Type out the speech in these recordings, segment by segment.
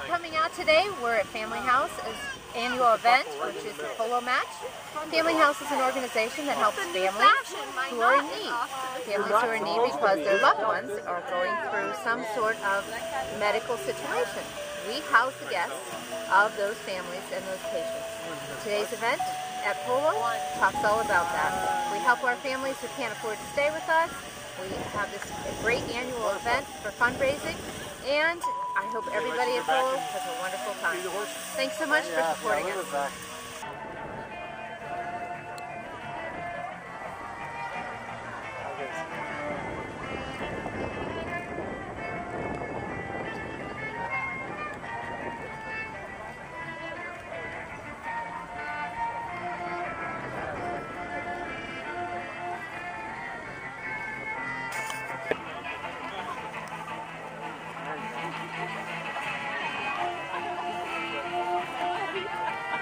coming out today. We're at Family House's annual event, which is the Polo match. Family House is an organization that helps families who are in need. Families who are in need because their loved ones are going through some sort of medical situation. We house the guests of those families and those patients. Today's event at Polo talks all about that. We help our families who can't afford to stay with us. We have this great annual event for fundraising, and I hope everybody at Polo has a wonderful time. Thanks so much for supporting us.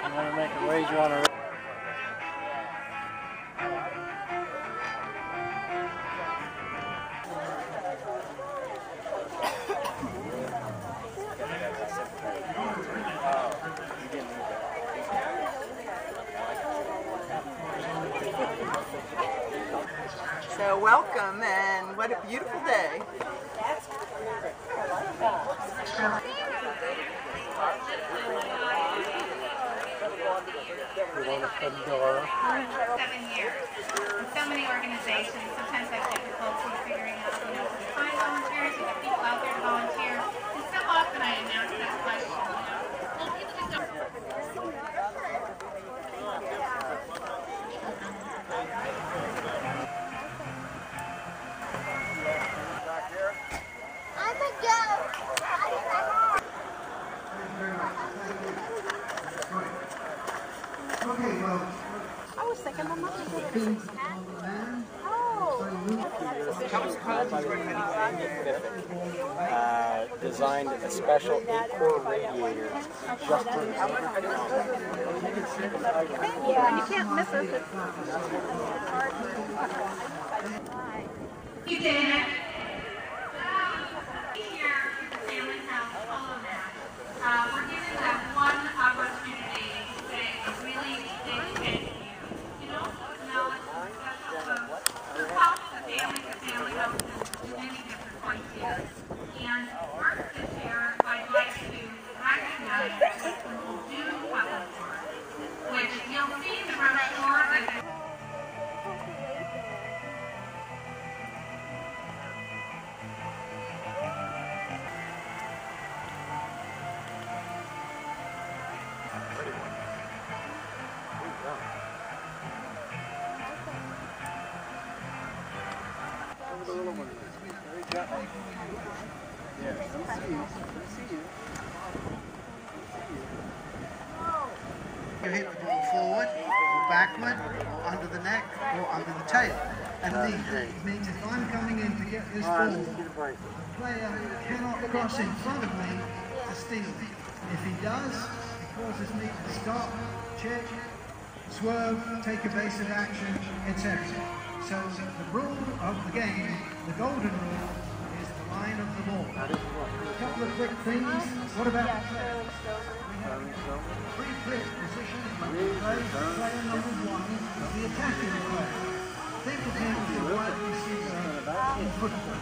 I'm going to make a wager on a... So welcome, and what a beautiful day. ...7 years. And so many organizations sometimes have difficulty figuring out, to find volunteers, to get people out there to volunteer. And so often I announce that question, well, people just don't... Okay, well, I was thinking my mother did it. Designed a special 8-core radiator just for the Yeah, you can't miss it. You did it. Here at the Family House Polo match, we're giving that one opportunity to say a really big thank you. You know, acknowledge the special folks who help the family houses in many different places. And first this year, I'd like to recognize the people who do cover for us, which you'll see in the brochure that you hit the ball forward, or backward, or under the neck, or under the tail. And it means if I'm coming in to get this ball, the player cannot cross in front of me to steal it. If he does, it causes me to stop, check, swerve, take evasive action, etc. So the rule of the game, the golden rule, is the line of the ball. A couple of quick things. What about free flip position? Player number 1 is the attacking player. Think of him as a wide receiver in football.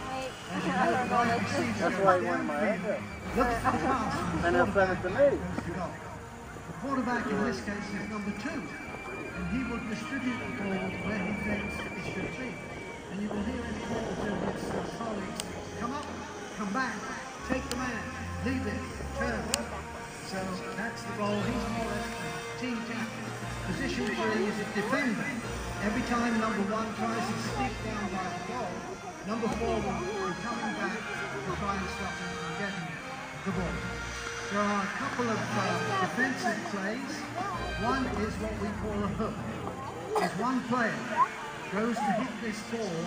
As you know, wide receiver. That's why he won my head. Look for the pass. And they'll send it to me. The quarterback in this case is number 2. And he will distribute the ball where he thinks it should be. And you will hear him call to his colleagues, come up, come back, take the man, leave it, turn. So that's the ball. He's more or less team captain. Position 3 is a defender. Every time number 1 tries to sneak down by the ball, number 4 will be coming back to try and stop him from getting the ball. There are a couple of defensive plays. One is what we call a hook. If one player goes to hit this ball,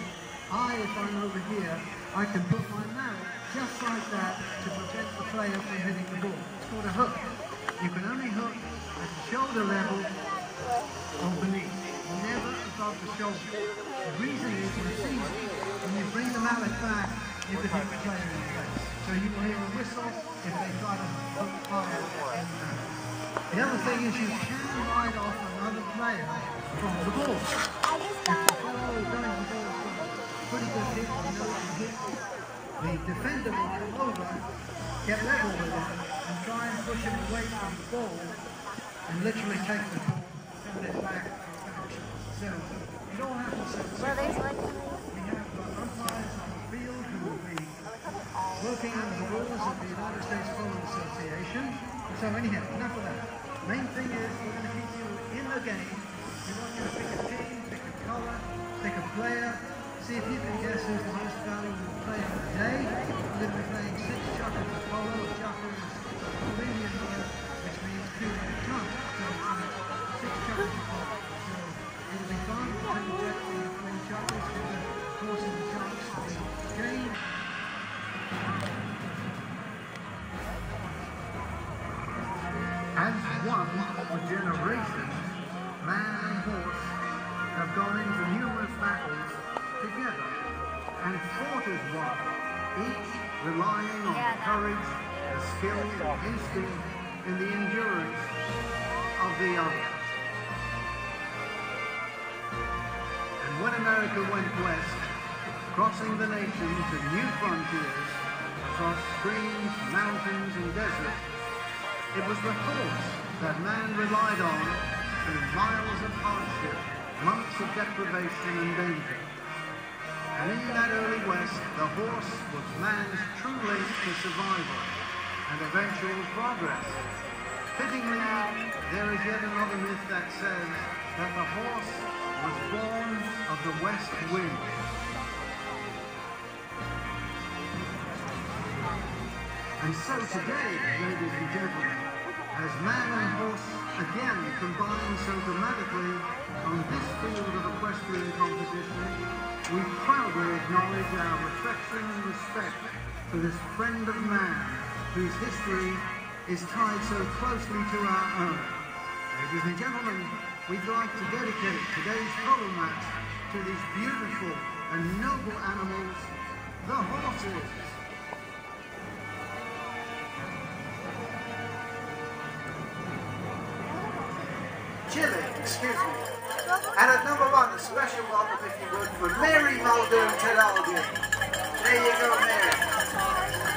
if I'm over here, I can put my mouth just like that to prevent the player from hitting the ball. It's called a hook. You can only hook at the shoulder level or beneath, never above the shoulder. The reason is when you bring the mallet back you could hit the player in the face. So you will hear a whistle if they try to poke fire in the mouth. The other thing is you can ride off another player from the ball. If the fellow who's going to the ball has got a pretty good hit, or knows to hit, the defender will come over, get level with him, and try and push him away from the ball, and literally take the ball, send it back, so you don't have to set. We have umpires on the field who will be working under the rules of the United States Polo Association. So anyhow, enough of that. Main thing is we're going to keep you in the game. We want you to pick a team, pick a colour, pick a player, see if you can guess who's the most valuable player of the day. We're going to be playing 6 chuckers of polo. A chucker is a Polynesian word which means two at a time. So 6 chuckers of polo. So it'll be fun. We'll take the between chuckers with the forcing the chucks to the game. As one for generations, man and horse have gone into numerous battles together and fought as one, each relying on the courage, the skill and instinct and the endurance of the other. And when America went west, crossing the nation to new frontiers, across streams, mountains and deserts, it was the horse that man relied on through miles of hardship, months of deprivation and danger. And in that early West, the horse was man's true link to survival and eventual progress. Fittingly, there is yet another myth that says that the horse was born of the west wind. And so today, ladies and gentlemen, as man and horse again combine so dramatically on this field of equestrian competition, we proudly acknowledge our affection and respect for this friend of man whose history is tied so closely to our own. Ladies and gentlemen, we'd like to dedicate today's polo match to these beautiful and noble animals, the horses. Chile, excuse me. And at number 1, a special welcome, if you would, for Mary Muldoon Tedaldi. There you go, Mary.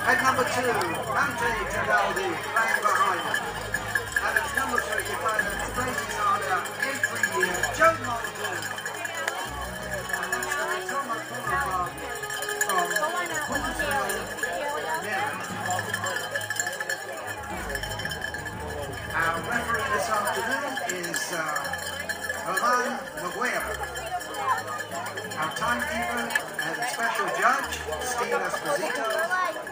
At number 2, Ante Tedaldi, playing behind her. And at number 3, you find a racing hard out every year, Joe Muldoon. And that's the Thomas Boulevard from Huntsville, Maryland. Our referee this afternoon is Roman Maguire. Our timekeeper and special judge, Steve Esposito,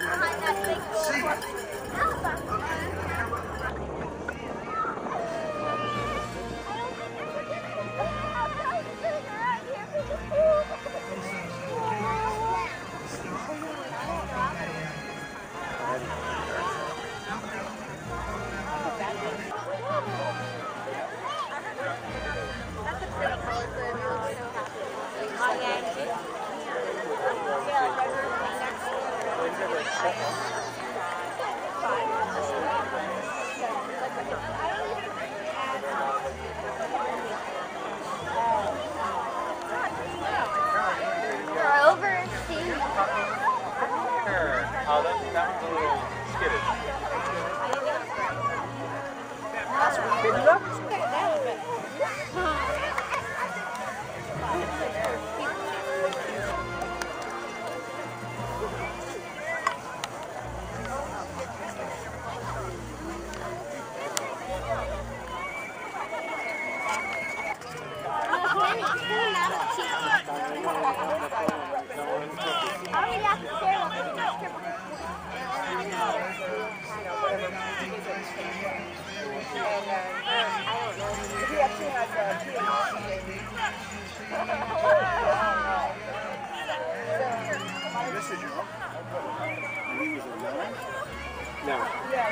and Paul Seaman. Oh, that one's a little skittish. That's what you look. This is your uncle. He was a young? No. Yeah,